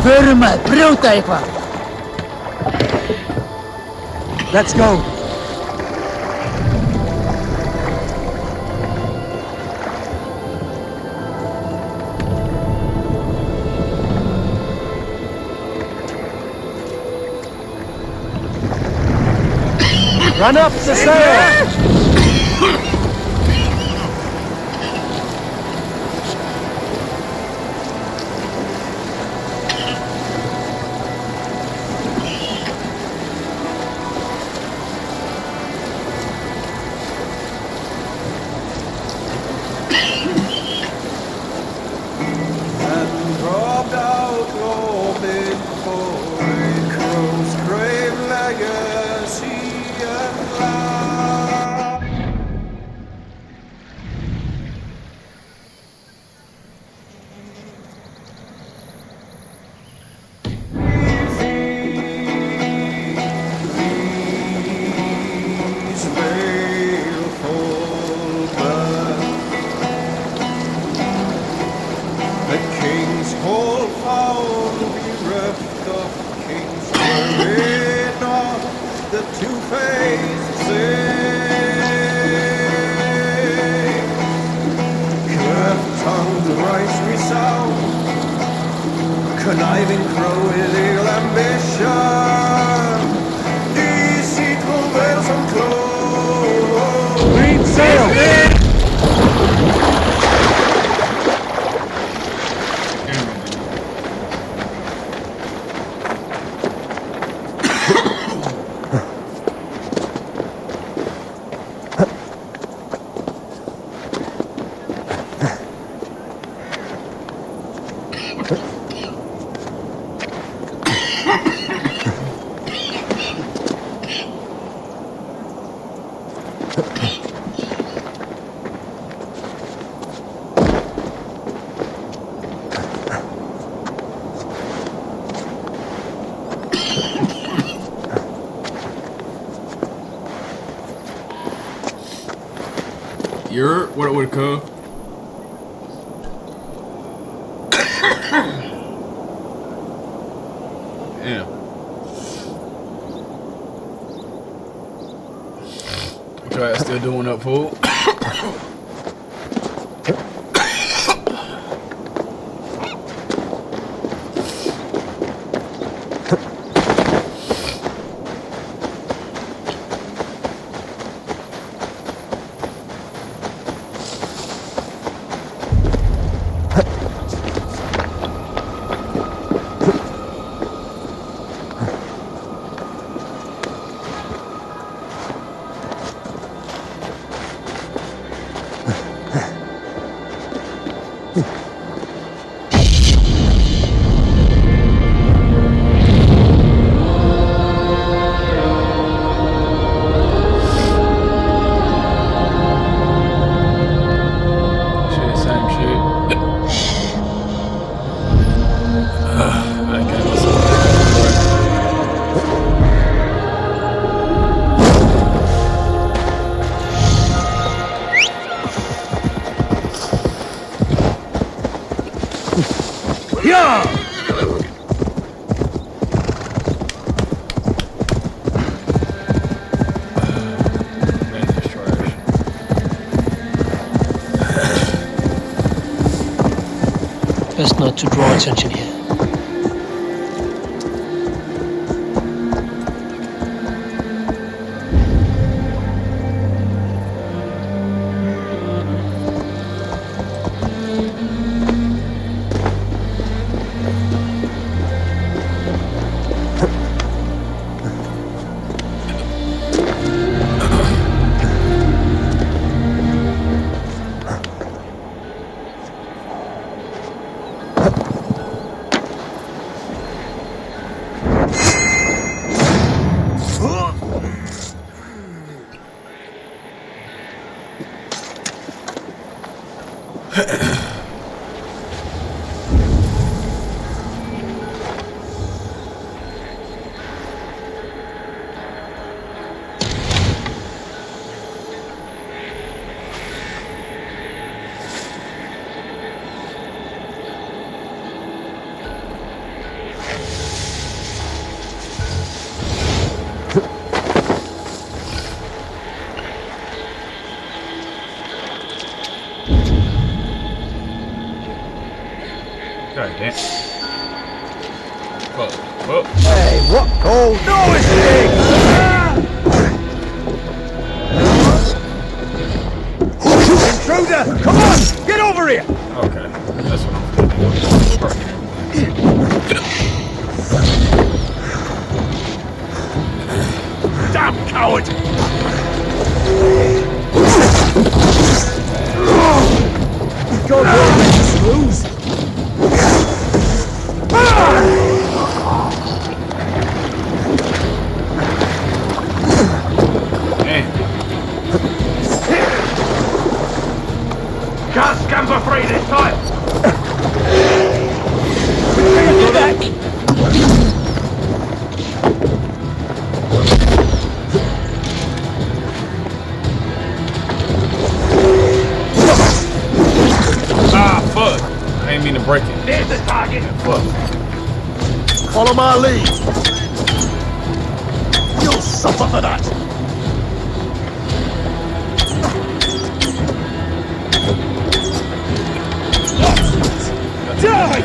Burma, brjóta eitthvað. Let's go. Run up the stairs! Conniving crow with ill ambition, deceitful veils unclosed. Green sail! You're what it would come. Damn. What y'all still doing up, fool? Best not to draw attention here. God damn. Fuck. Fuck. Hey, what? Oh, no escape! Intruder! Come on! Get over here! Okay. That's what I'm gonna do. Damn coward! Go on, screws! Damn. Can't scamper free this time! Back! Ah, fuck. I ain't mean to break it. There's the target! Fuck. Follow my lead! You'll suffer for that! Die!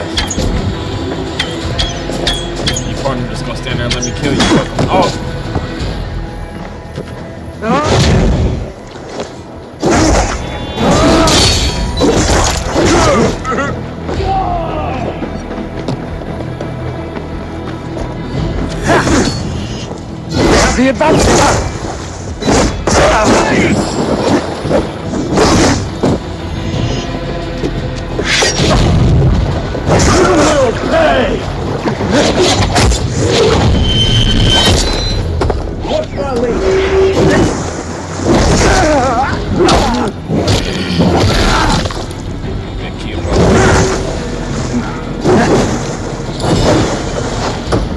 You partner just gonna stand there and let me kill you. Oh. The advantage! Hey! What's my lead? Thank you.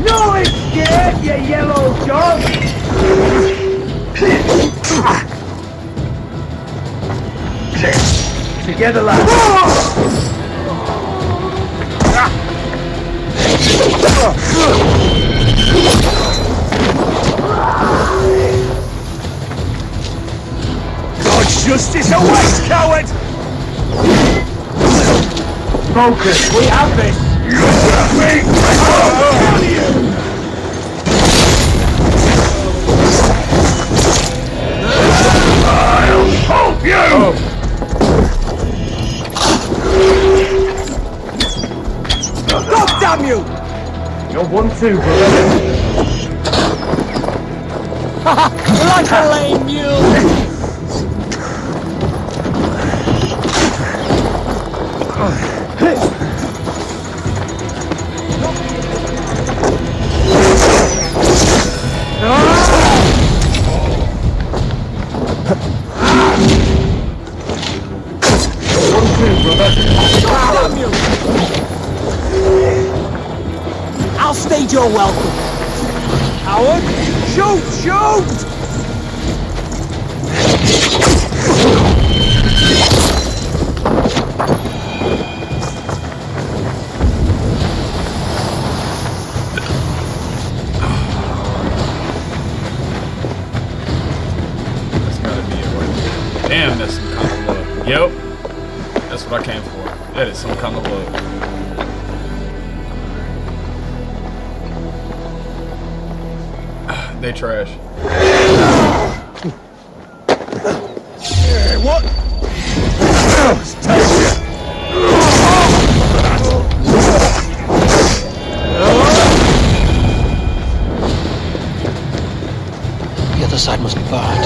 No escape, you yellow dog! Together, lads! God's justice awaits, coward! Focus, we have this! You have me! I'll you! I'll help you! God damn you! You're 1-2, brother. Like a lame mule! I'll stage your welcome. Howard! Shoot! Shoot! That's gotta be it right there. Damn, that's some kind of love. Yep. That's what I came for. That is some kind of love. They trash. Hey, what? Let's take it. The other side must be barred.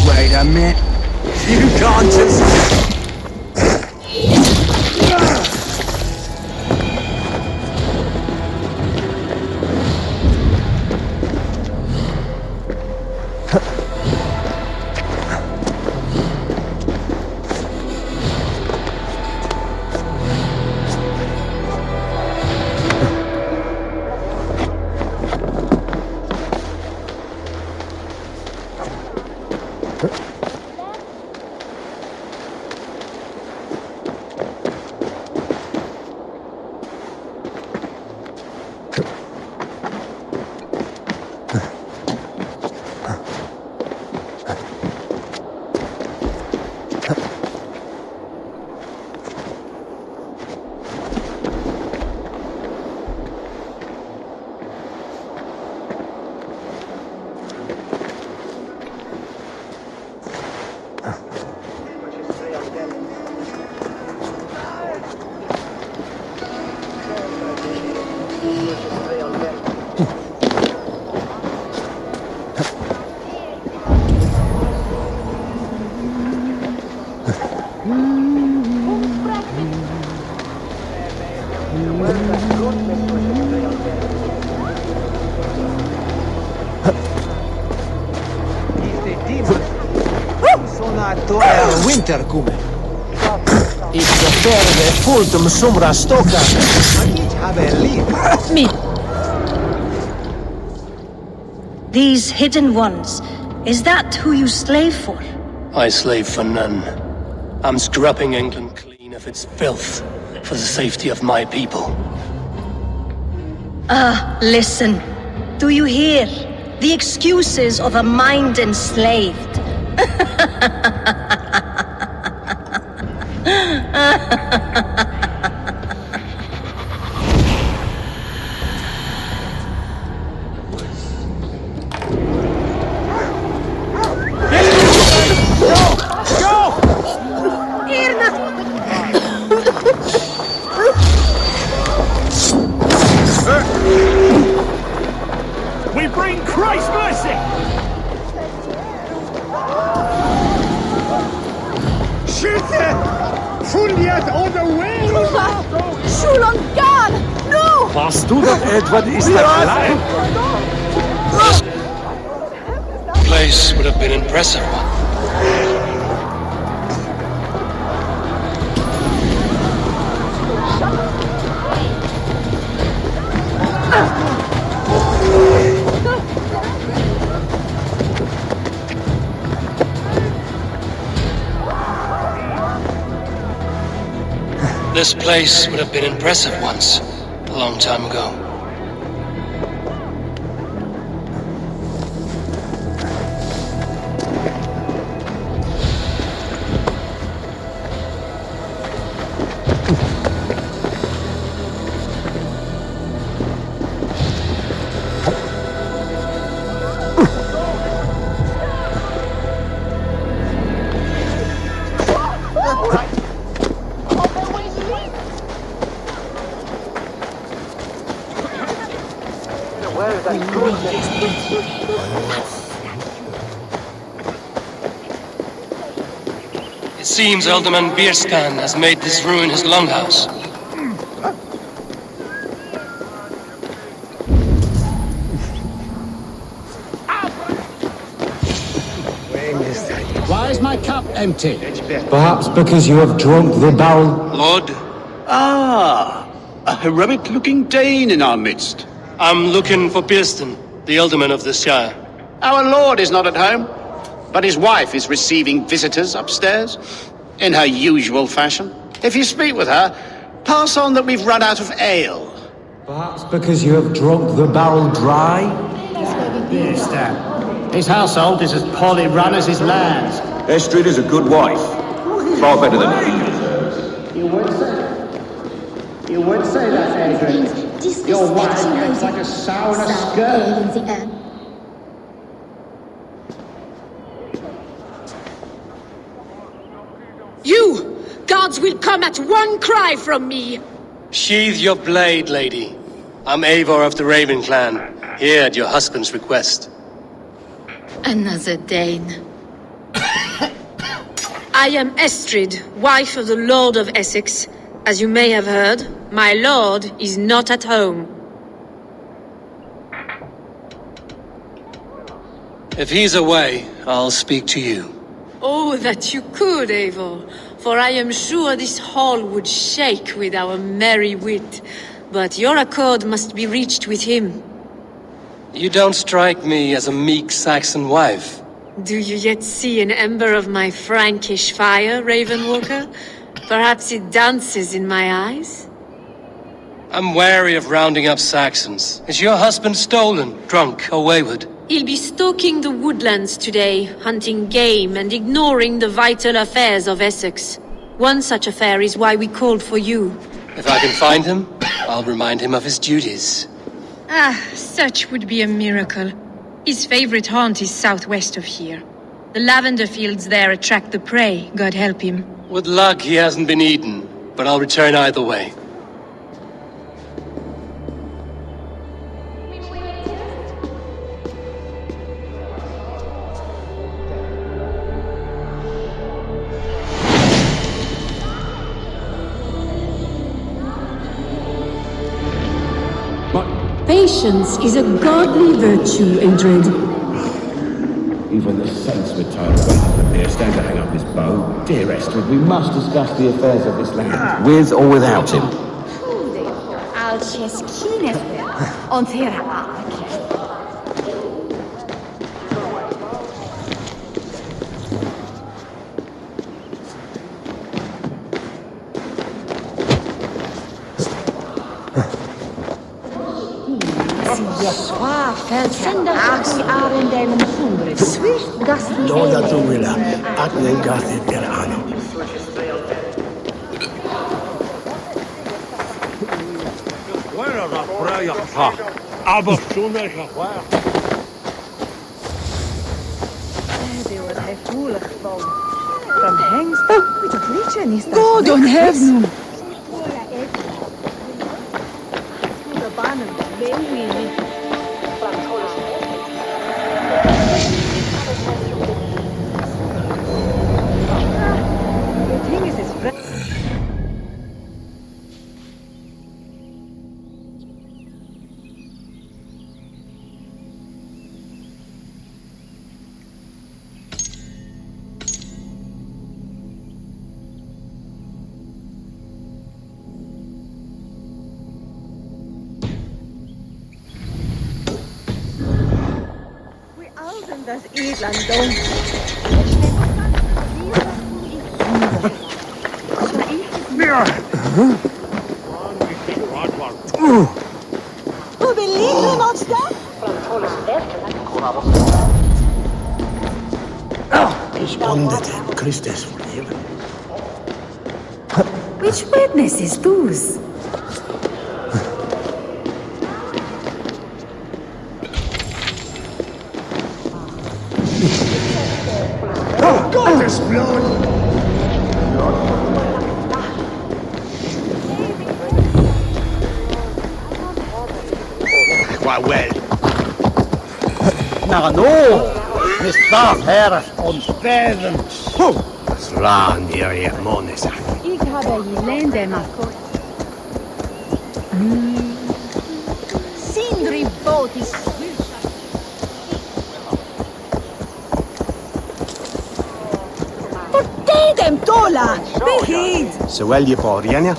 Wait a minute. You can't just... Winter come. It's verde fultum sumra stoka. Me. These hidden ones, is that who you slave for? I slave for none. I'm scrubbing England clean of its filth for the safety of my people. Listen. Do you hear? The excuses of a mind enslaved. We bring Christ's mercy! Schütte! Fundiert oder way! Schulungan! No! Warst du doch etwa ist klein? Place would have been impressive. This place would have been impressive once, a long time ago. It seems Alderman Bierskan has made this ruin his longhouse. Why is my cup empty? Perhaps because you have drunk the barrel. Lord, Ah, a heroic-looking Dane in our midst. I'm looking for Bierston, the alderman of the Shire. Our lord is not at home, but his wife is receiving visitors upstairs, in her usual fashion. If you speak with her, pass on that we've run out of ale. Perhaps because you have drunk the barrel dry. Yes, Dan. His household is as poorly run as his lands. Estrid is a good wife. Far better than he deserves. You would say that, Adrian. Your wife acts like a sow in a skirt. You! Gods will come at one cry from me! Sheathe your blade, lady. I'm Eivor of the Raven clan, here at your husband's request. Another Dane. I am Estrid, wife of the Lord of Essex. As you may have heard, my lord is not at home. If he's away, I'll speak to you. Oh, that you could, Eivor, for I am sure this hall would shake with our merry wit. But your accord must be reached with him. You don't strike me as a meek Saxon wife. Do you yet see an ember of my Frankish fire, Ravenwalker? Perhaps it dances in my eyes? I'm wary of rounding up Saxons. Is your husband stolen, drunk, or wayward? He'll be stalking the woodlands today, hunting game and ignoring the vital affairs of Essex. One such affair is why we called for you. If I can find him, I'll remind him of his duties. Ah, such would be a miracle. His favorite haunt is southwest of here. The lavender fields there attract the prey, God help him. With luck, he hasn't been eaten, but I'll return either way. Patience is a godly virtue, Adrid. Even the saints were told when the beer stand to hang up his bow. Dear Estrid, we must discuss the affairs of this land. With or without him? Doda Tumila, Atnen Gathid Gerano. Where are the Freya? Aber Schuner, God on heaven! Das Edland dom. Hoe believe ons dat? Responded in Christus forgiven. Which witness is those? Gottes blood! Why, well, Now, no! Miss Darth Harris on Steven! Slan hier je monisa. Ik habe Lende Marco. Sindri Botis. Dem Tola! Behid! So well je Poriania?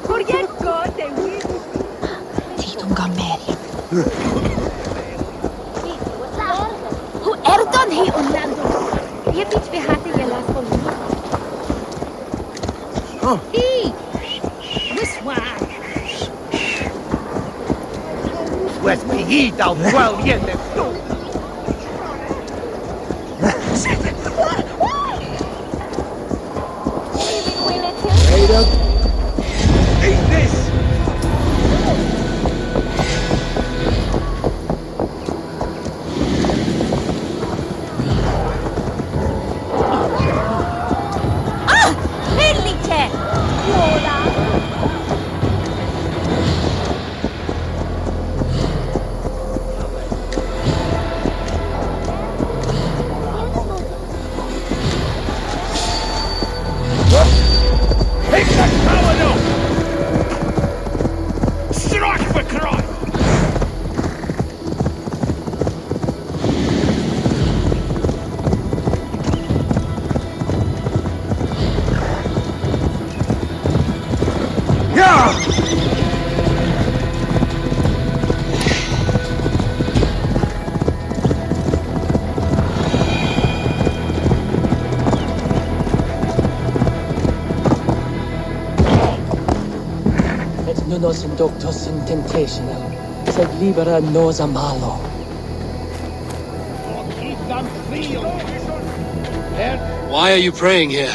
Forget God, they will. Titum Gameria. Who Erdon he Orlando? Je bent behaten je last van He! Wiswag! West me heat out well yet. Eat this! Ah! Elite! Lola! Take that paladin! Strike for Christ! Yeah! No nos inductos in temptation, sed libera nos a malo. Why are you praying here?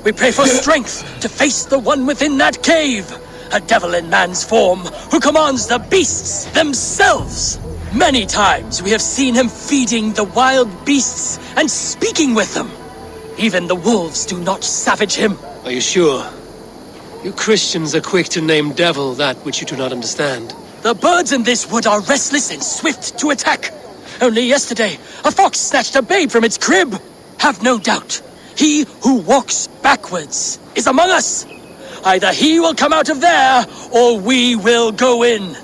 We pray for strength to face the one within that cave, a devil in man's form who commands the beasts themselves. Many times we have seen him feeding the wild beasts and speaking with them. Even the wolves do not savage him. Are you sure? You Christians are quick to name devil that which you do not understand. The birds in this wood are restless and swift to attack. Only yesterday, a fox snatched a babe from its crib. Have no doubt, he who walks backwards is among us. Either he will come out of there, or we will go in.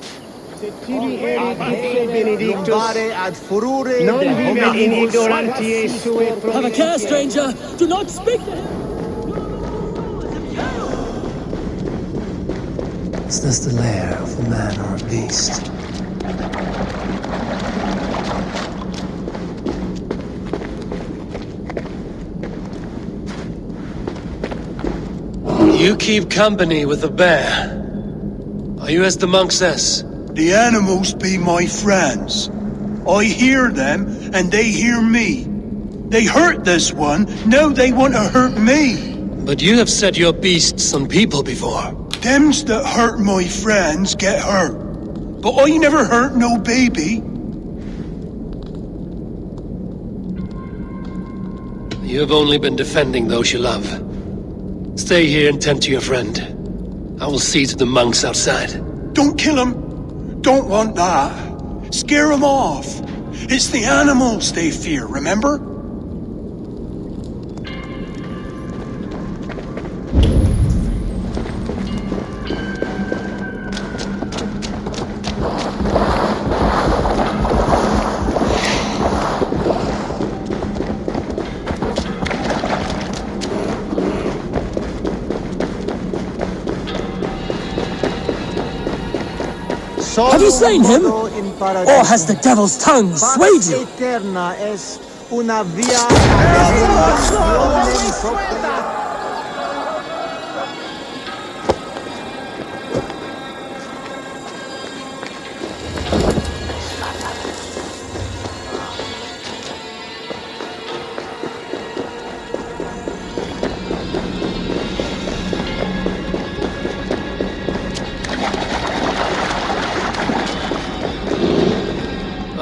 Have a care, stranger. Do not speak to him. Is this the lair of a man or a beast? You keep company with the bear. Are you as the monk says? The animals be my friends. I hear them, and they hear me. They hurt this one, now they want to hurt me. But you have set your beasts on people before. Thems that hurt my friends get hurt. But I never hurt no baby. You have only been defending those you love. Stay here and tend to your friend. I will see to the monks outside. Don't kill him. Don't want that. Scare them off. It's the animals they fear, remember? Have you slain him? Or has the devil's tongue swayed you?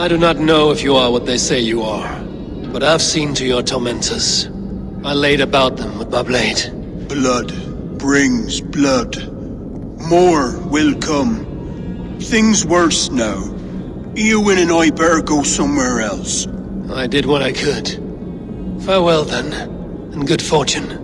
I do not know if you are what they say you are, but I've seen to your tormentors. I laid about them with my blade. Blood brings blood. More will come. Things worse now. Eowyn and I better go somewhere else. I did what I could. Farewell then, and good fortune.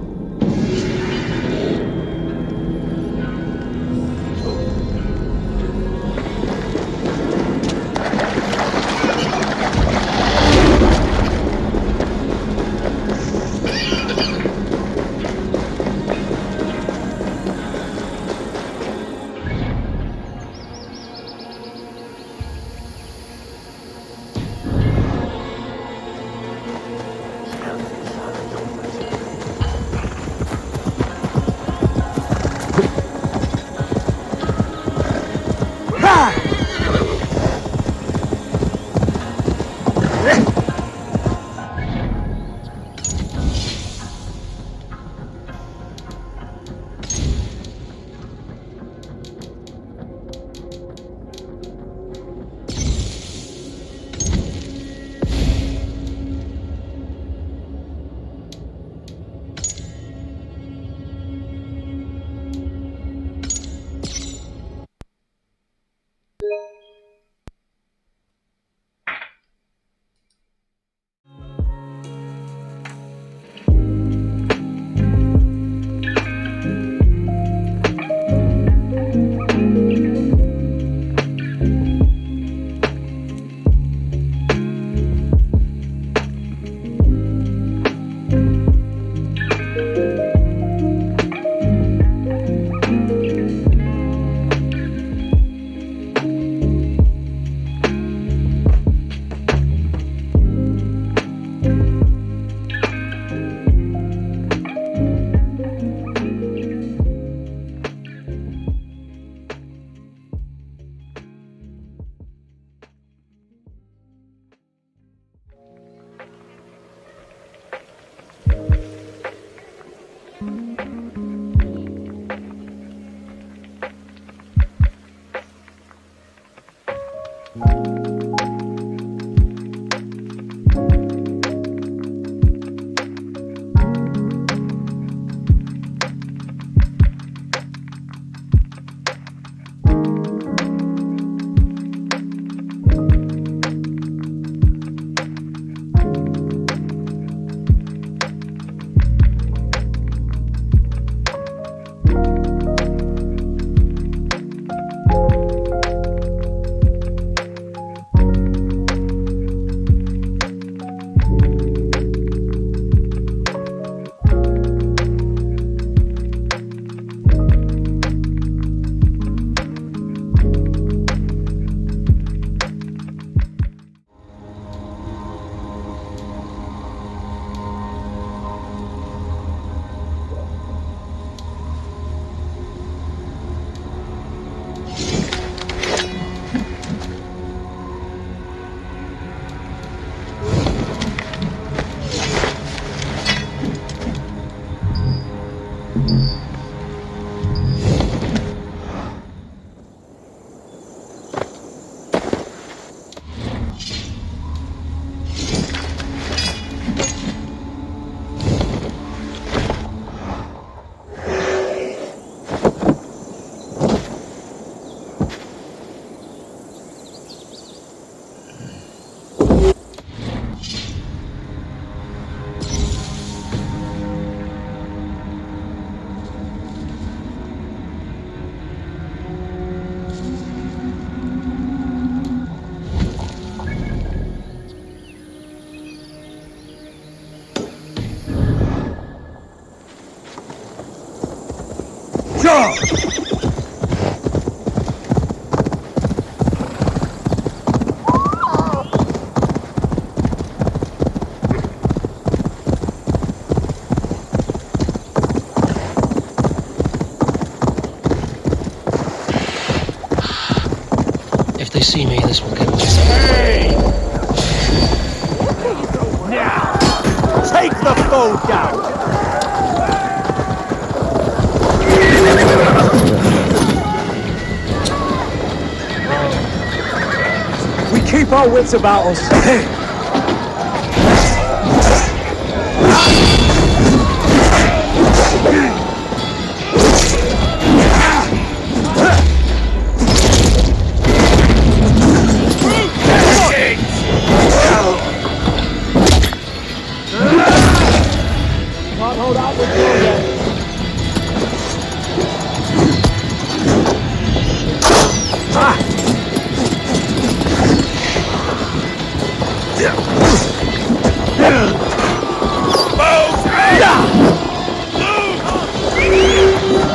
If they see me, this will get me. Hey! Now! Take the foe down! We keep our wits about us. Hey!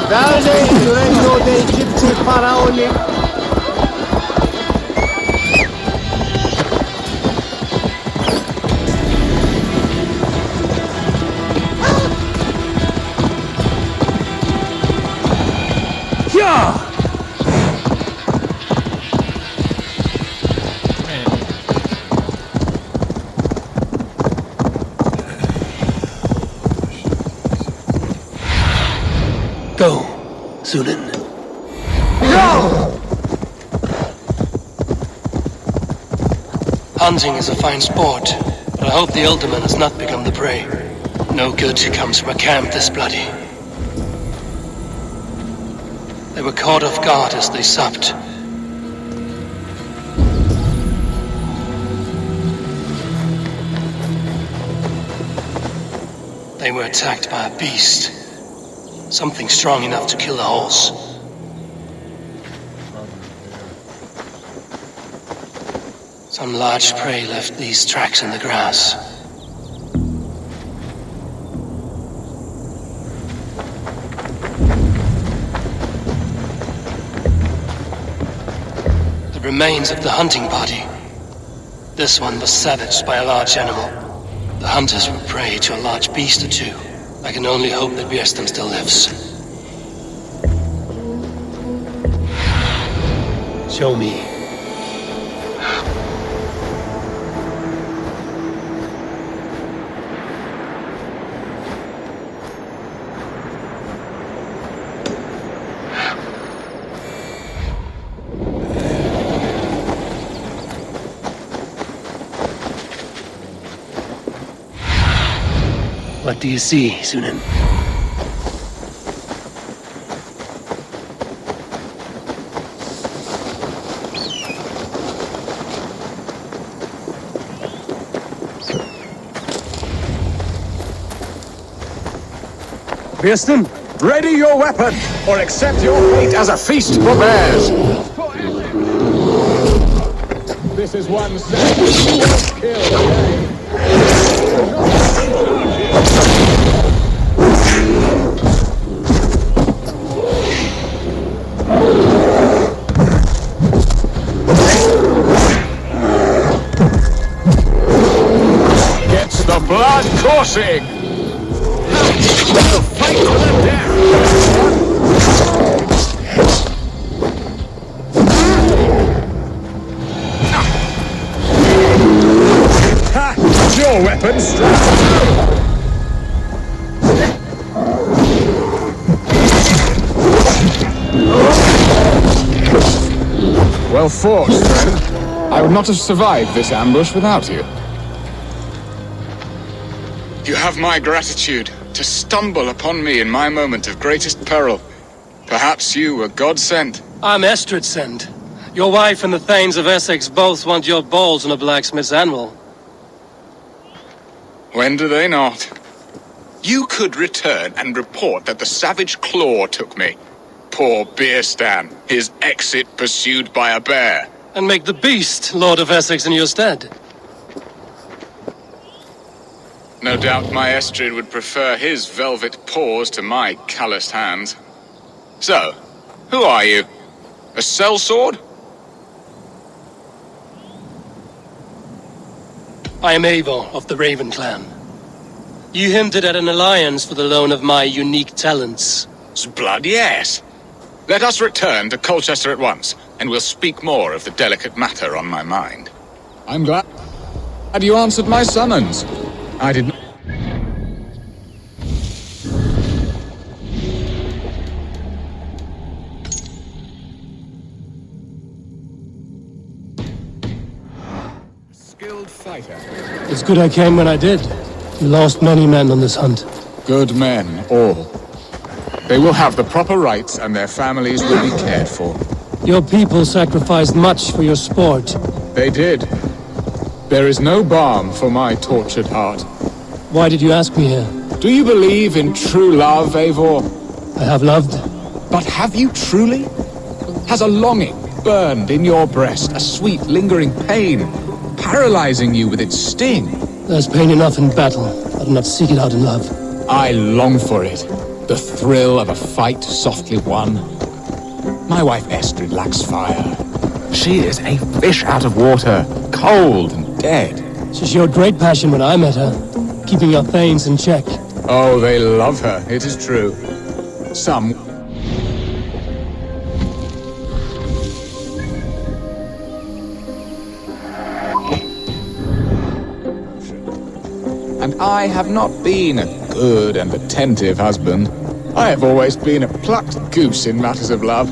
Dalej, regno dei Egipzi faraoni. Go, Zunin. Hunting is a fine sport, but I hope the Elderman has not become the prey. No good comes from a camp this bloody. They were caught off guard as they supped. They were attacked by a beast. Something strong enough to kill a horse. Some large prey left these tracks in the grass. The remains of the hunting party. This one was savaged by a large animal. The hunters were prey to a large beast or two. I can only hope that Björsten still lives. Show me. What do you see, Zunin? Björsten, ready your weapon, or accept your fate as a feast for bears. This is one savage kill. Gets the blood coursing. We'll fight to the death. Ha! Your weapon strapped. Well fought, friend. I would not have survived this ambush without you. You have my gratitude to stumble upon me in my moment of greatest peril. Perhaps you were God-sent. I'm Estrid sent. Your wife and the Thanes of Essex both want your balls on a blacksmith's anvil. When do they not? You could return and report that the savage claw took me. Poor Björsten, his exit pursued by a bear. And make the beast Lord of Essex in your stead. No doubt my Estrid would prefer his velvet paws to my calloused hands. So, who are you? A sellsword? I am Eivor of the Raven Clan. You hinted at an alliance for the loan of my unique talents. Blood, yes. Let us return to Colchester at once, and we'll speak more of the delicate matter on my mind. I'm glad you answered my summons. I did not... Skilled fighter. It's good I came when I did. You lost many men on this hunt. Good men, all. They will have the proper rights and their families will be cared for. Your people sacrificed much for your sport. They did. There is no balm for my tortured heart. Why did you ask me here? Do you believe in true love, Eivor? I have loved. But have you truly? Has a longing burned in your breast, a sweet, lingering pain, paralyzing you with its sting? There's pain enough in battle. I do not seek it out in love. I long for it. The thrill of a fight softly won. My wife Estrid lacks fire. She is a fish out of water, cold and dead. She showed great passion when I met her, keeping your thanes in check. Oh, they love her, it is true. Some... And I have not been a good and attentive husband. I have always been a plucked goose in matters of love.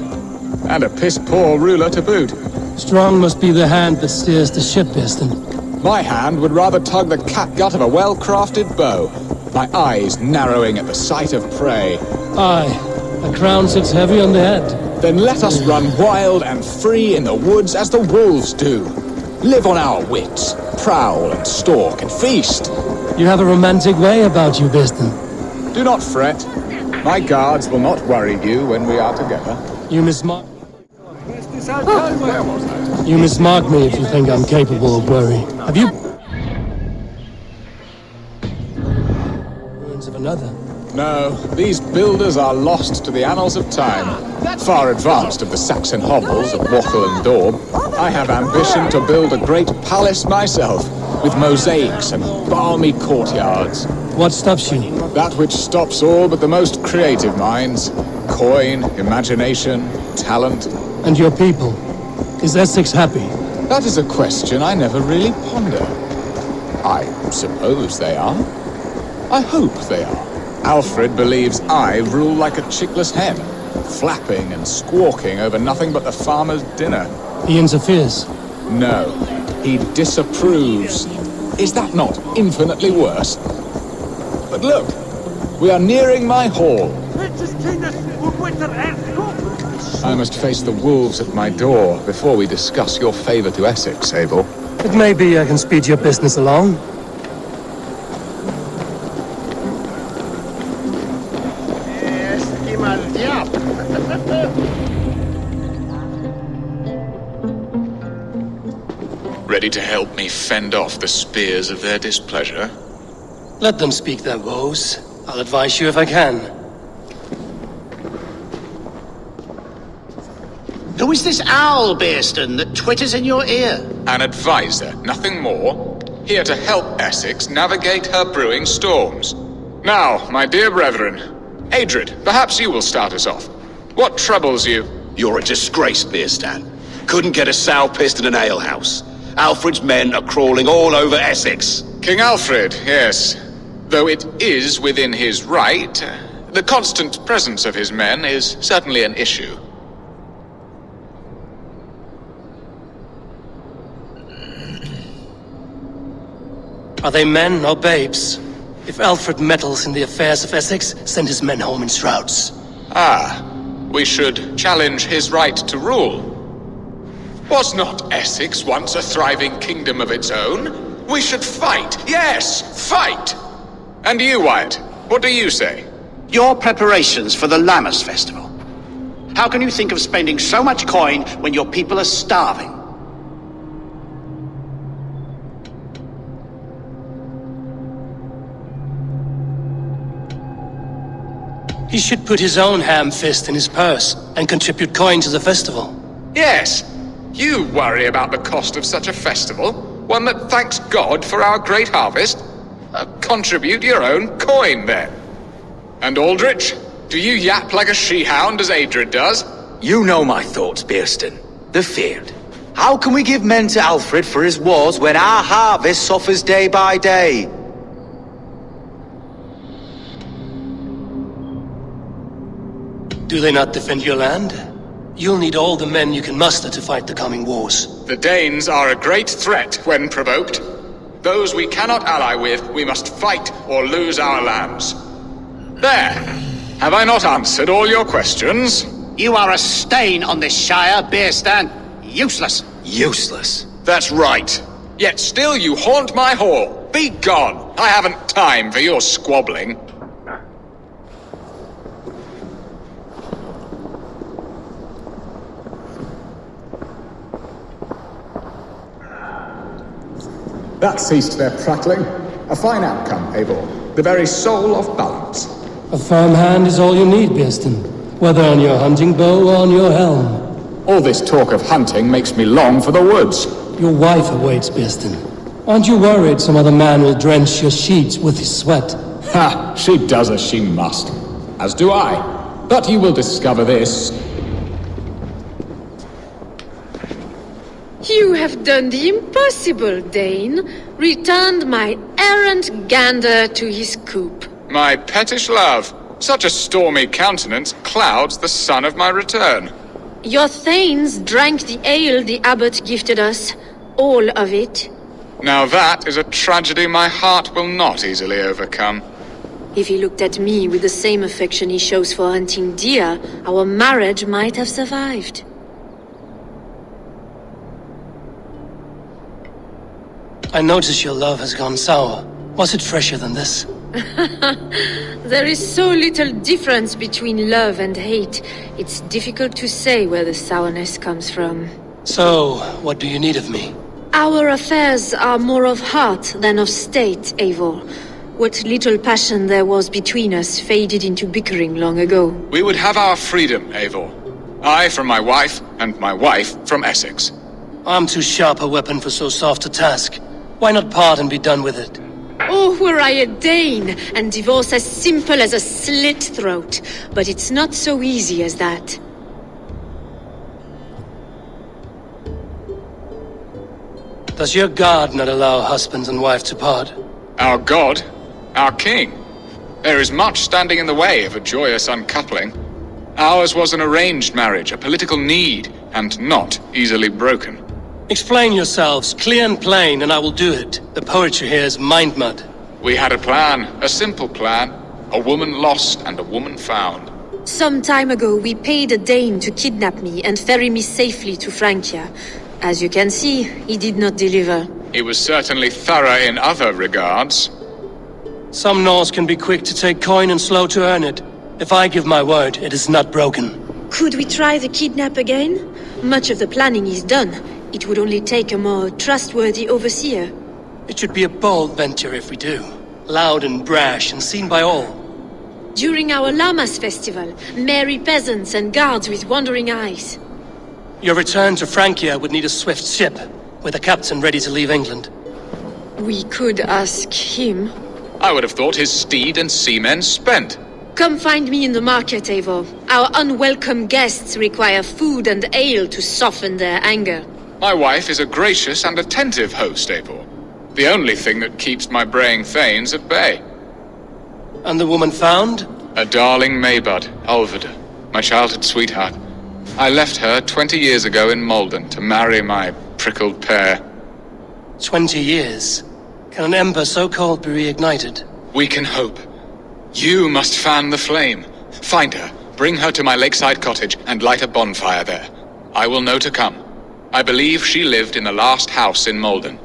And a piss-poor ruler to boot. Strong must be the hand that steers the ship, Eston. My hand would rather tug the catgut of a well-crafted bow. My eyes narrowing at the sight of prey. Aye, a crown sits heavy on the head. Then let us run wild and free in the woods as the wolves do. Live on our wits, prowl and stalk and feast. You have a romantic way about you, Biston. Do not fret. My guards will not worry you when we are together. You mismark... You mismark me if you think I'm capable of worry. Have you... Ruins of another? No, these builders are lost to the annals of time. Far advanced of the Saxon hovels of Wattle and Daub. I have ambition to build a great palace myself, with mosaics and balmy courtyards. What stops you? That which stops all but the most creative minds. Coin, imagination, talent. And your people? Is Essex happy? That is a question I never really ponder. I suppose they are. I hope they are. Alfred believes I rule like a chickless hen, flapping and squawking over nothing but the farmer's dinner. He interferes? No, he disapproves. Is that not infinitely worse? But look, we are nearing my hall. I must face the wolves at my door before we discuss your favor to Essex, Eivor. It may be I can speed your business along. Ready to help me fend off the spears of their displeasure? Let them speak their woes. I'll advise you if I can. Who is this owl, Bearston, that twitters in your ear? An advisor, nothing more. Here to help Essex navigate her brewing storms. Now, my dear brethren, Adrid, perhaps you will start us off. What troubles you? You're a disgrace, Bearstan. Couldn't get a sow pissed in an alehouse. Alfred's men are crawling all over Essex. King Alfred, yes. Though it is within his right, the constant presence of his men is certainly an issue. Are they men or babes? If Alfred meddles in the affairs of Essex, send his men home in shrouds. Ah, we should challenge his right to rule. Was not Essex once a thriving kingdom of its own? We should fight, yes, fight! And you, Wyatt, what do you say? Your preparations for the Lammas festival. How can you think of spending so much coin when your people are starving? He should put his own ham fist in his purse and contribute coin to the festival. Yes. You worry about the cost of such a festival, one that thanks God for our great harvest? Contribute your own coin, then. And Aldrich, do you yap like a she-hound as Adred does? You know my thoughts, Bearston. The feared. How can we give men to Alfred for his wars when our harvest suffers day by day? Do they not defend your land? You'll need all the men you can muster to fight the coming wars. The Danes are a great threat when provoked. Those we cannot ally with, we must fight or lose our lands. There! Have I not answered all your questions? You are a stain on this shire, Bearstan. Useless. Useless? That's right. Yet still you haunt my hall. Be gone! I haven't time for your squabbling. That ceased their prattling. A fine outcome, Eivor. The very soul of balance. A firm hand is all you need, Bearston. Whether on your hunting bow or on your helm. All this talk of hunting makes me long for the woods. Your wife awaits, Bearston. Aren't you worried some other man will drench your sheets with his sweat? Ha! She does as she must. As do I. But you will discover this. You have done the impossible, Dane. Returned my errant gander to his coop. My pettish love. Such a stormy countenance clouds the sun of my return. Your thanes drank the ale the abbot gifted us. All of it. Now that is a tragedy my heart will not easily overcome. If he looked at me with the same affection he shows for hunting deer, our marriage might have survived. I notice your love has gone sour. Was it fresher than this? There is so little difference between love and hate. It's difficult to say where the sourness comes from. So, what do you need of me? Our affairs are more of heart than of state, Eivor. What little passion there was between us faded into bickering long ago. We would have our freedom, Eivor. I from my wife, and my wife from Essex. I'm too sharp a weapon for so soft a task. Why not part and be done with it? Oh, were I a Dane, and divorce as simple as a slit throat. But it's not so easy as that. Does your God not allow husbands and wife to part? Our God? Our king? There is much standing in the way of a joyous uncoupling. Ours was an arranged marriage, a political need, and not easily broken. Explain yourselves, clear and plain, and I will do it. The poetry here is mind mud. We had a plan, a simple plan. A woman lost and a woman found. Some time ago, we paid a Dane to kidnap me and ferry me safely to Francia. As you can see, he did not deliver. He was certainly thorough in other regards. Some Norse can be quick to take coin and slow to earn it. If I give my word, it is not broken. Could we try the kidnap again? Much of the planning is done. It would only take a more trustworthy overseer. It should be a bold venture if we do. Loud and brash and seen by all. During our Llamas festival, merry peasants and guards with wandering eyes. Your return to Francia would need a swift ship, with a captain ready to leave England. We could ask him. I would have thought his steed and seamen spent. Come find me in the market, Eivor. Our unwelcome guests require food and ale to soften their anger. My wife is a gracious and attentive host, Eivor. The only thing that keeps my braying thanes at bay. And the woman found? A darling Maybud, Alvida, my childhood sweetheart. I left her 20 years ago in Malden to marry my prickled pear. 20 years? Can an ember so cold be reignited? We can hope. You must fan the flame. Find her, bring her to my lakeside cottage, and light a bonfire there. I will know to come. I believe she lived in the last house in Malden.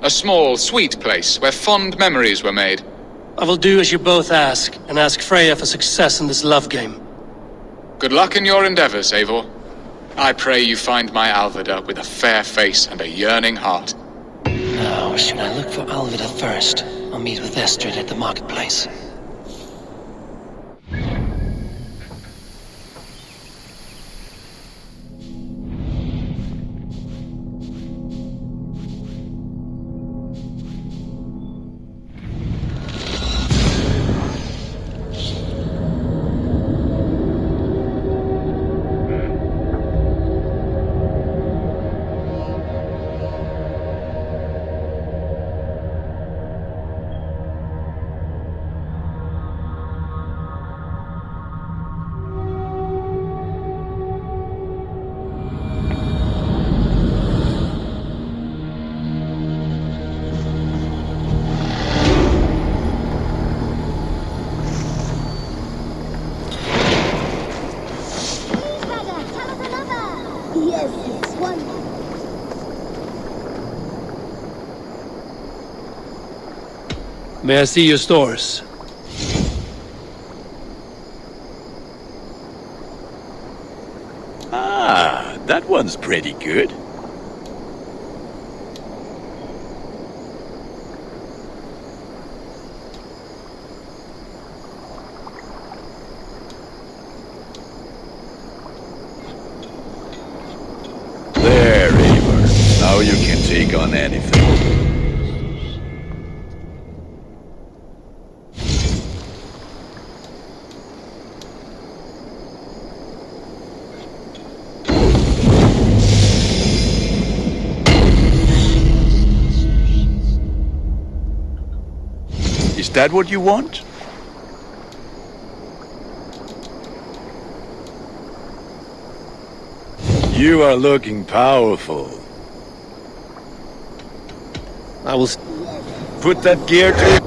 A small, sweet place where fond memories were made. I will do as you both ask, and ask Freya for success in this love game. Good luck in your endeavors, Eivor. I pray you find my Alvida with a fair face and a yearning heart. Now, should I look for Alvida first, or meet with Estrid at the marketplace? May I see your stores? Ah, that one's pretty good. There, Eivor. Now you can take on anything. Is that what you want? You are looking powerful. I will put that gear to...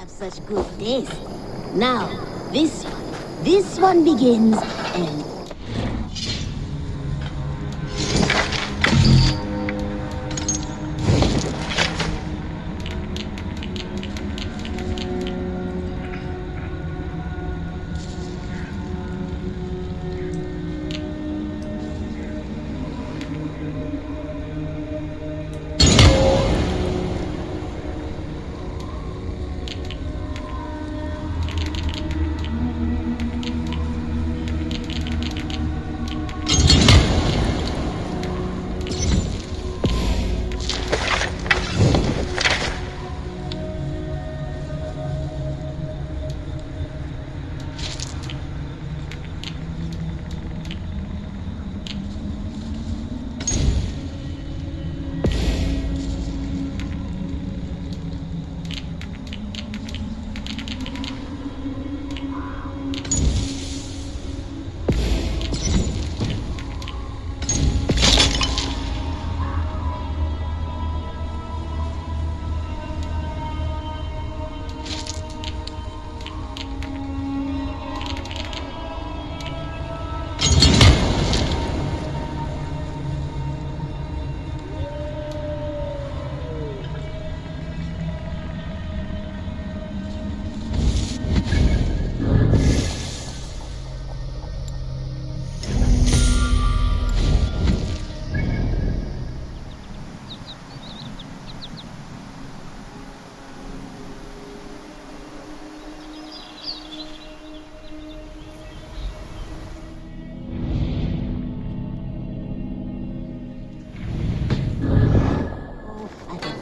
Such good taste. Now, this one begins, and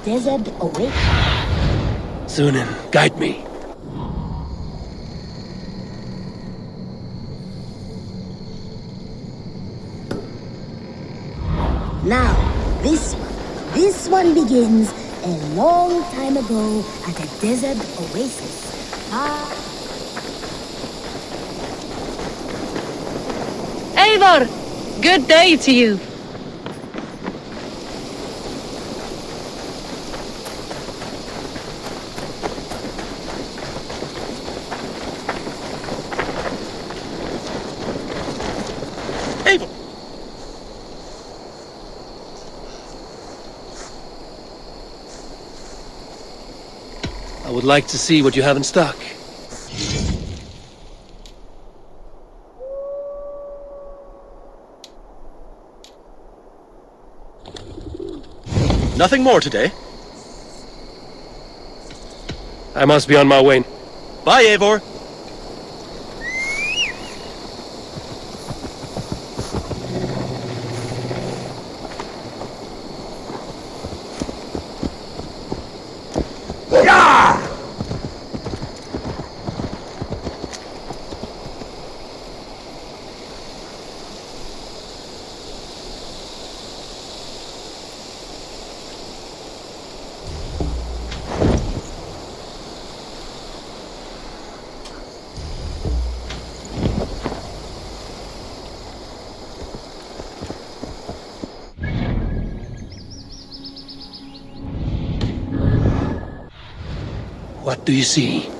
desert away. Sunan, guide me. Now, this one begins a long time ago at a desert oasis. Eivor! Good day to you. I would like to see what you have in stock. Nothing more today. I must be on my way. Bye, Eivor. What do you see?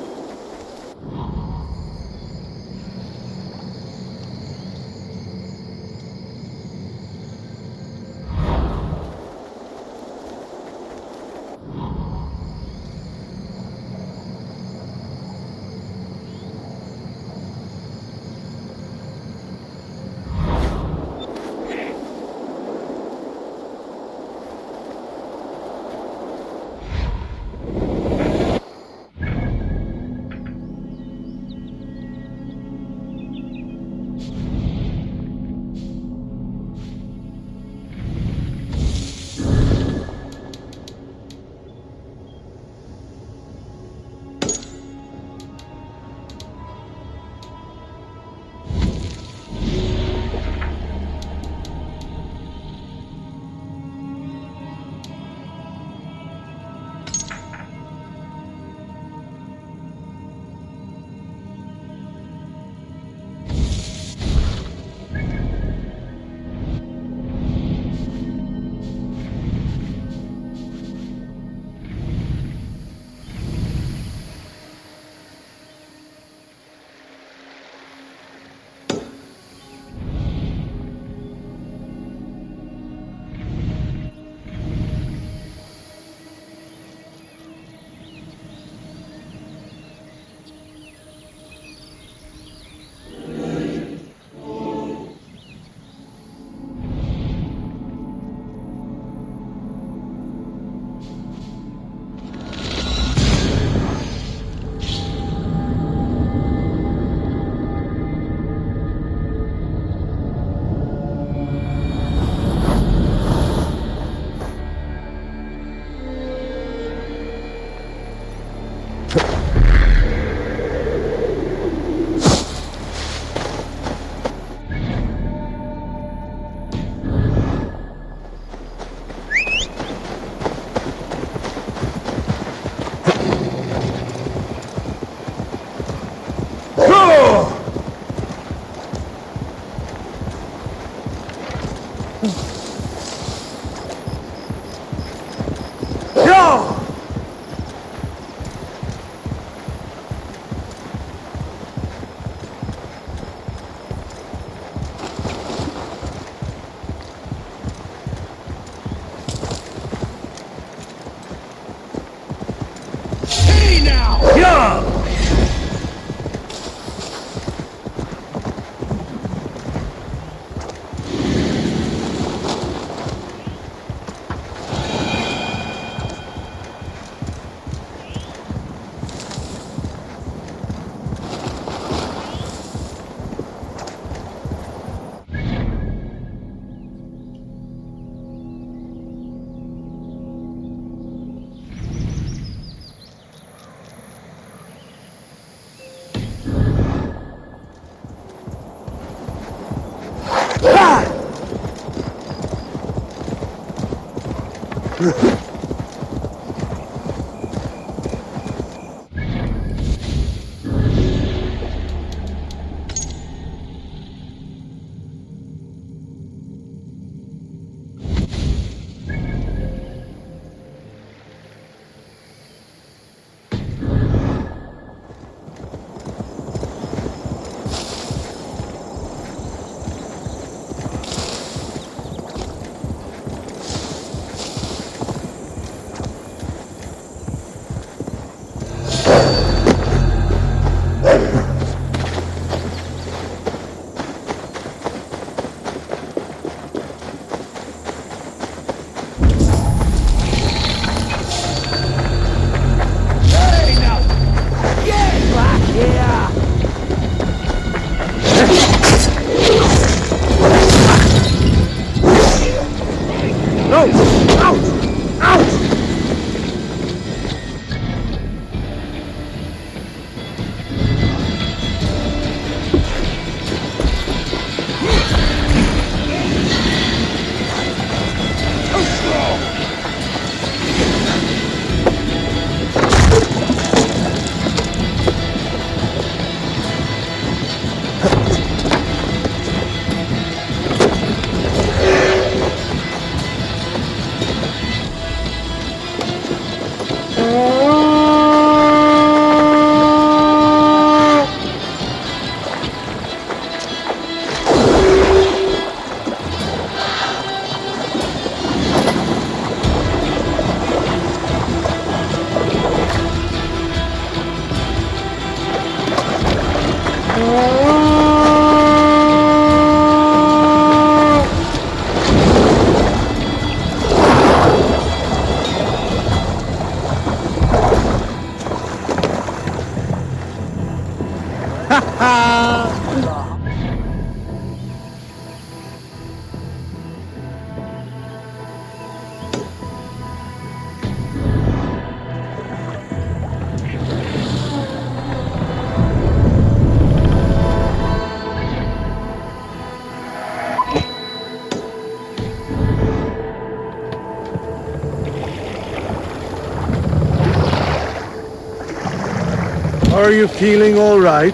Are you feeling all right?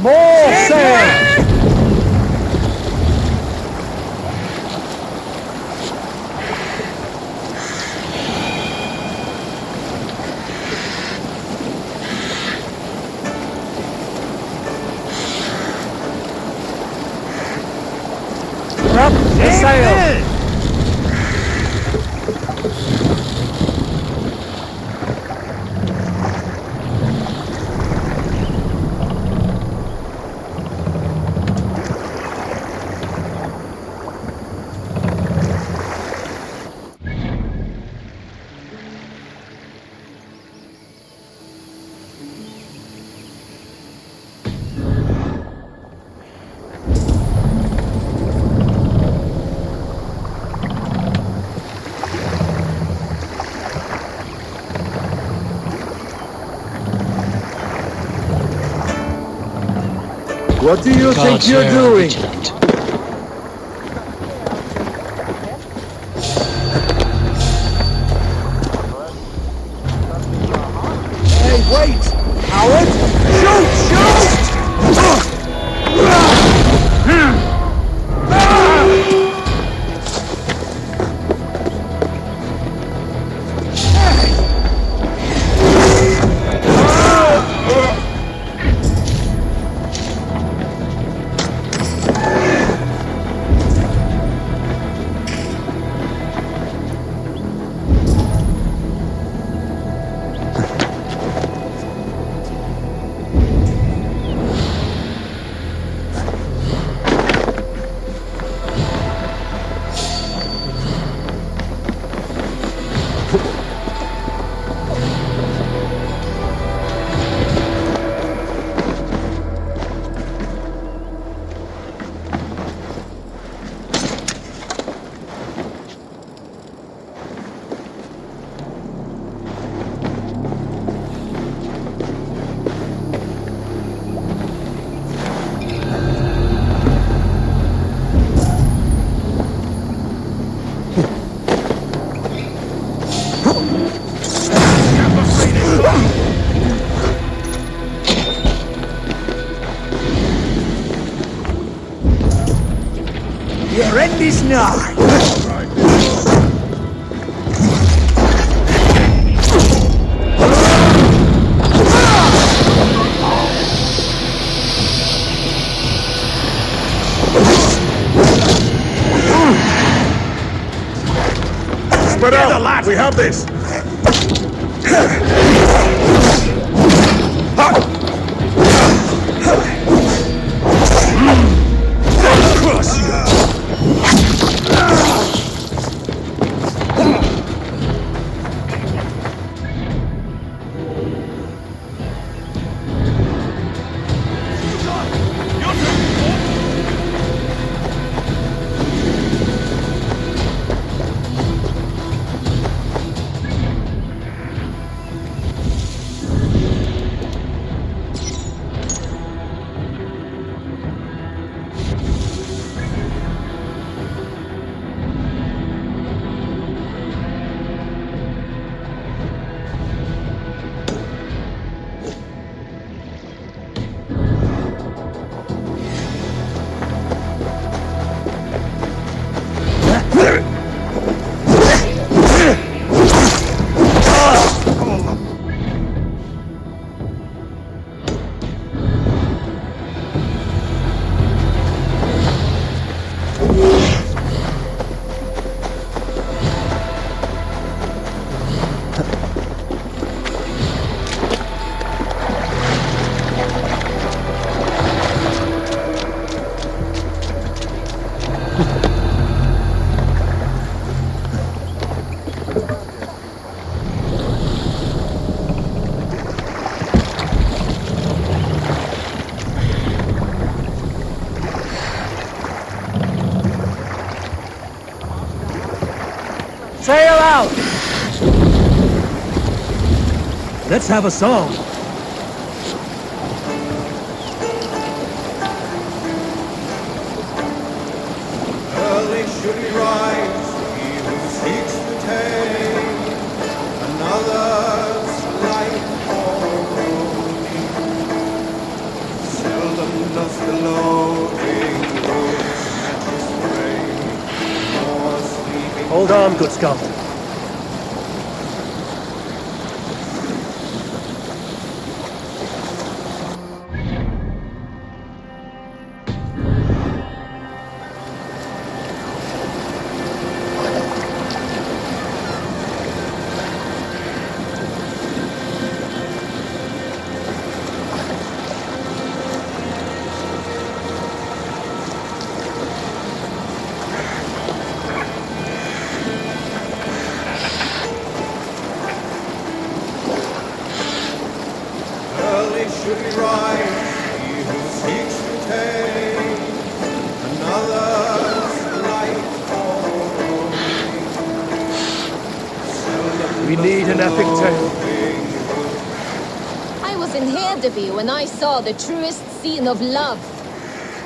More sail! Up the sail! What do you think you're doing? Hey, wait! Howard! Shoot! Your end is nigh. Spread out! We have this! Cross you! Sail out! Let's have a song. Early should we rise, he who seeks Hold on, good scum. Early should we rise, he who seeks to take another's life for We need an epic tale. I was in Hedeby when I saw the truest scene of love.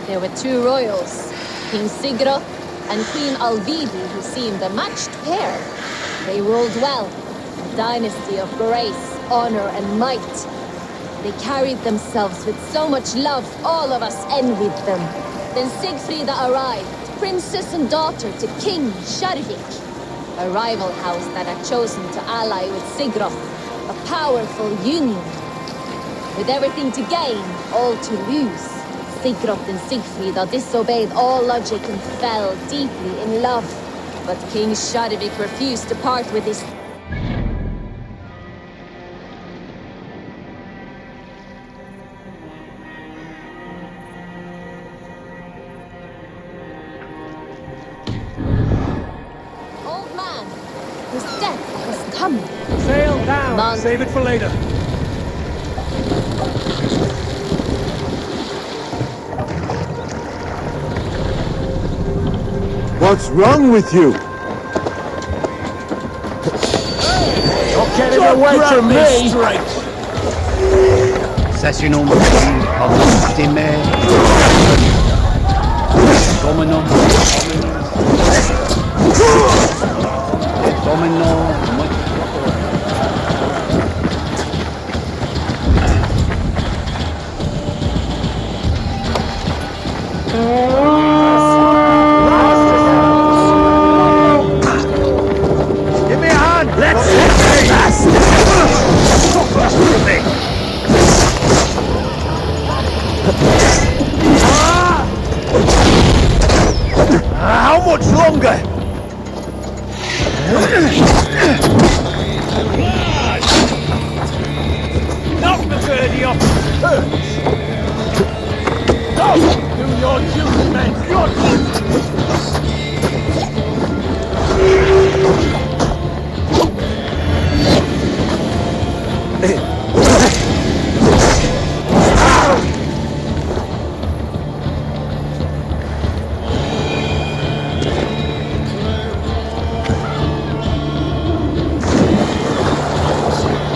There were two royals, King Sigurd and Queen Alvidi, who seemed a matched pair. They ruled well, a dynasty of grace, honor, and might. They carried themselves with so much love, all of us envied them. Then Sigfrida arrived, princess and daughter to King Sharvik, a rival house that had chosen to ally with Sigurd, a powerful union. With everything to gain, all to lose, Sigurd and Sigfrida disobeyed all logic and fell deeply in love. But King Sharvik refused to part with his old man, whose death has come. Sail down! Save it for later. What's wrong with you? Don't get it away from me! Ça c'est non stimme. Dominum. Give me a hand! Let's fast! How much longer? Knock the birdie off his perch! Go! Do your duty, men! Your duty!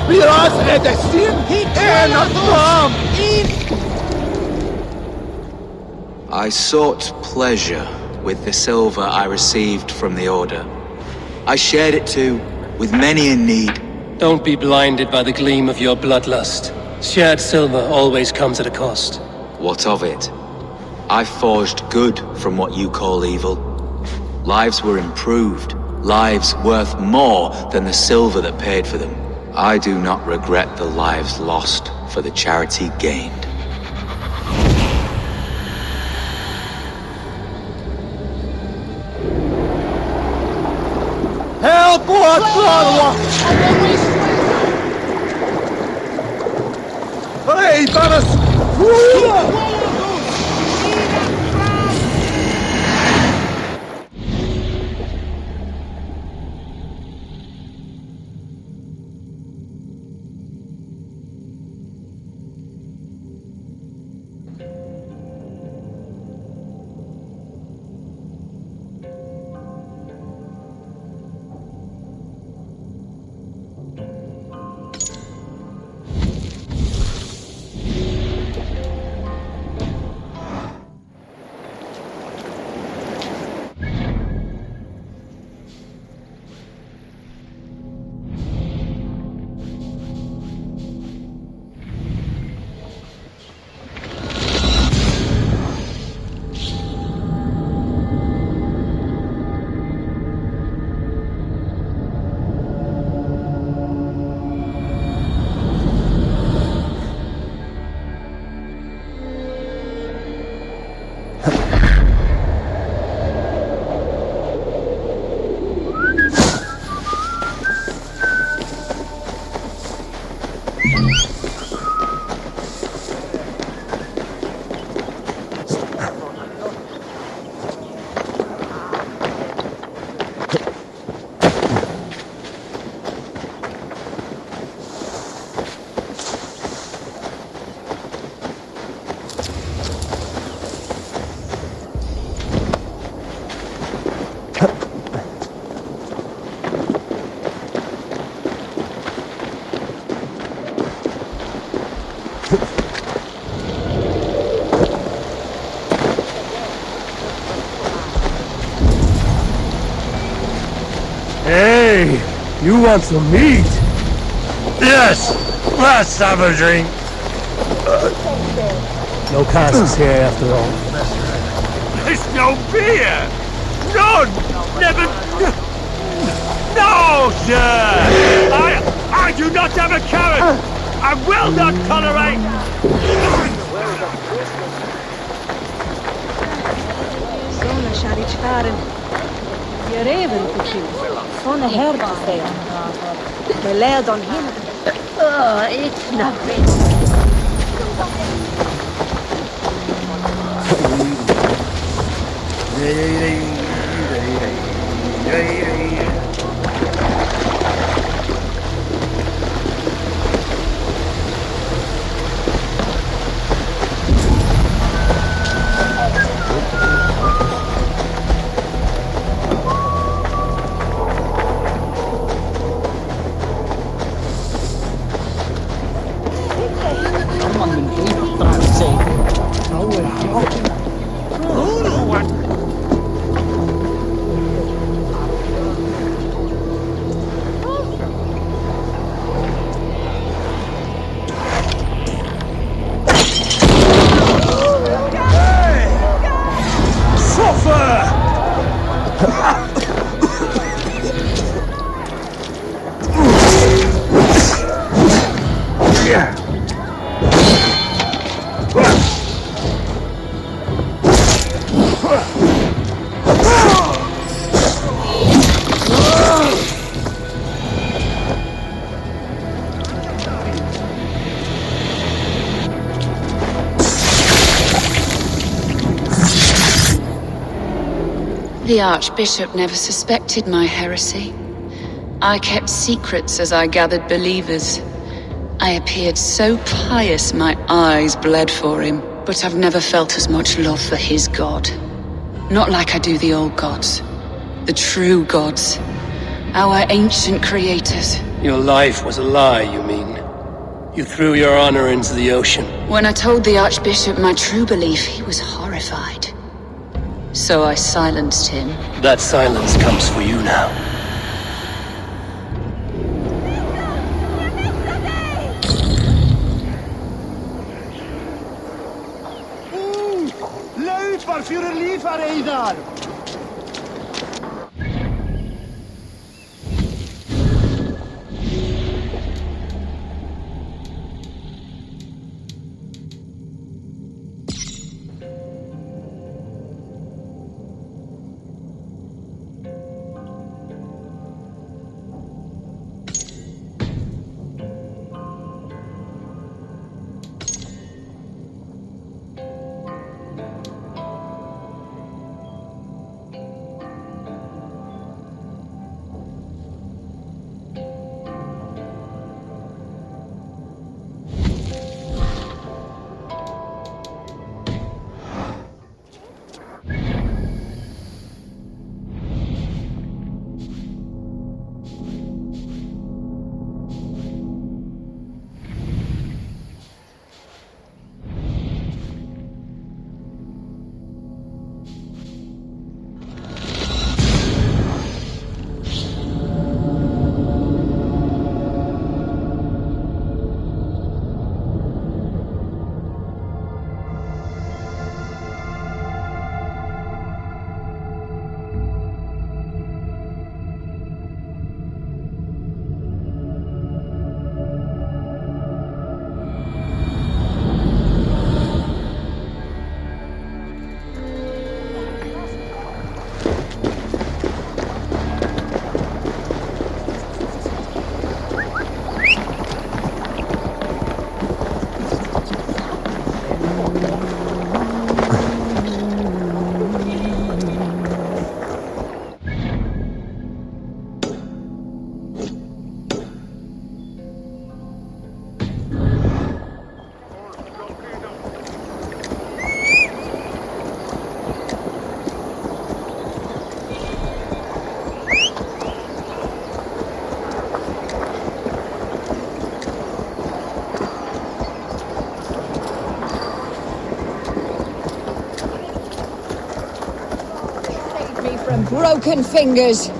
Miras edestin en atram I sought pleasure with the silver I received from the Order. I shared it too with many in need. Don't be blinded by the gleam of your bloodlust. Shared silver always comes at a cost. What of it? I forged good from what you call evil. Lives were improved, lives worth more than the silver that paid for them. I do not regret the lives lost for the charity gained. Help us, brother! Hey, Banas! You want some meat? Yes! Let's have a drink! No casks here after all. There's no beer! None! Never... No, sir! I do not have a carrot! I will not tolerate... Såna kärich fären. Gör även på kul. Såna härda säger. Med lädon hela. It's nothing. The Archbishop never suspected my heresy. I kept secrets as I gathered believers. I appeared so pious my eyes bled for him, but I've never felt as much love for his god. Not like I do the old gods. The true gods. Our ancient creators. Your life was a lie, you mean? You threw your honor into the ocean. When I told the Archbishop my true belief, he was horrified. So I silenced him. That silence comes for you now. Leut, varför liefar Eidar? Broken fingers.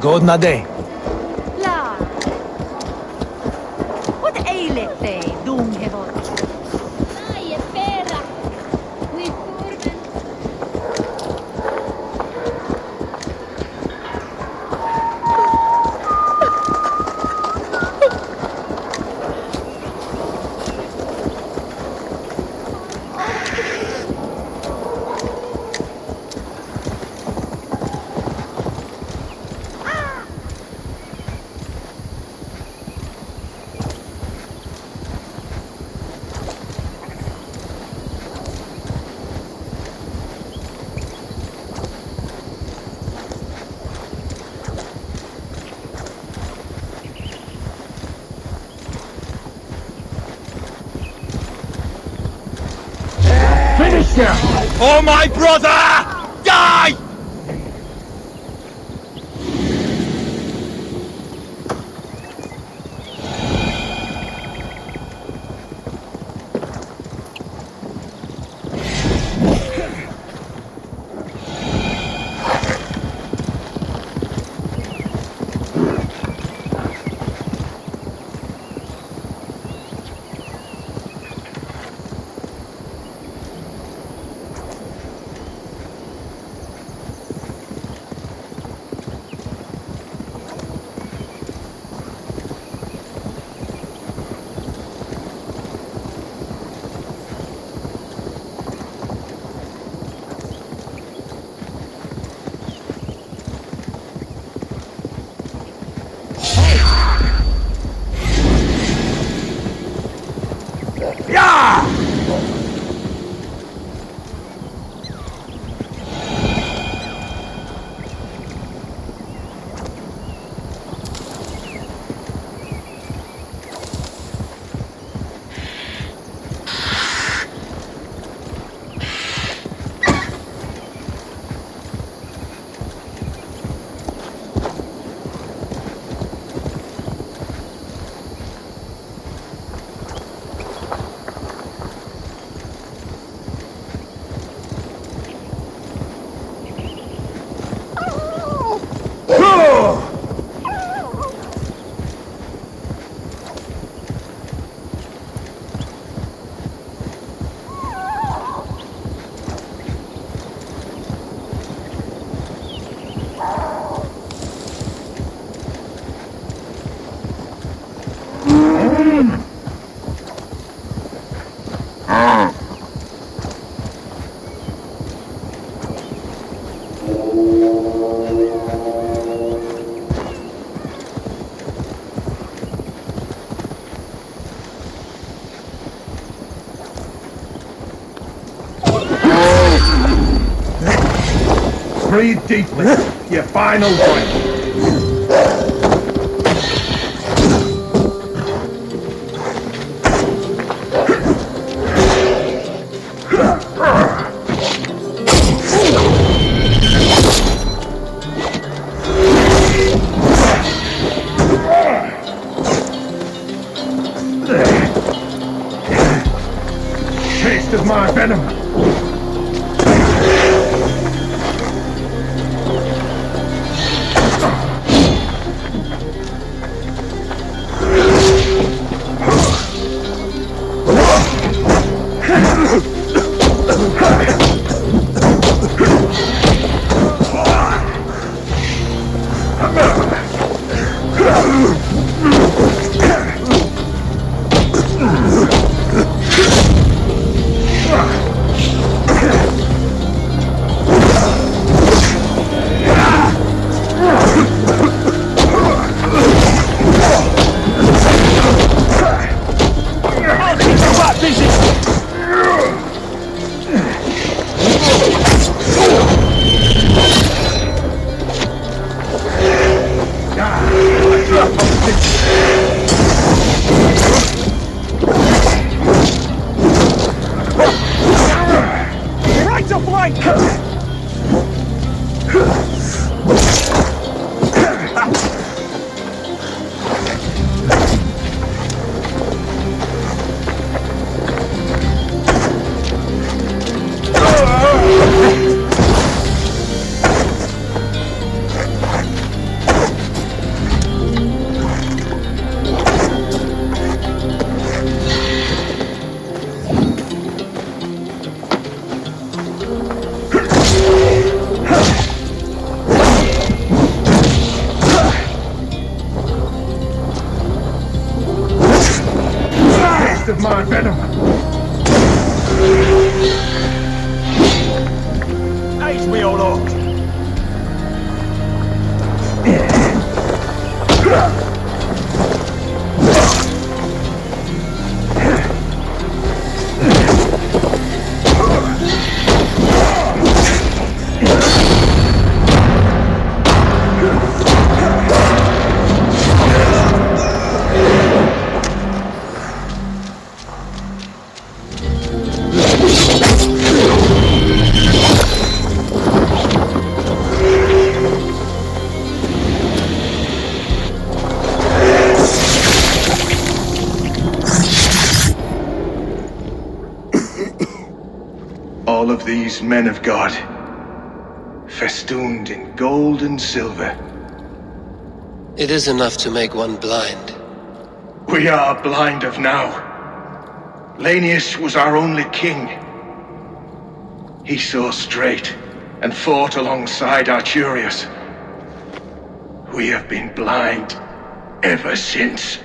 Godna day. La. What aileth they, Doomhevor? Ai, pera. We turban. Finish him! Oh, my brother! Die! Breathe deeply. Your final breath. Taste of my venom. taste of my venom. Aid me, O Lord. All of these men of God, festooned in gold and silver. It is enough to make one blind. We are blind of now. Lanius was our only king. He saw straight and fought alongside Arturius. We have been blind ever since.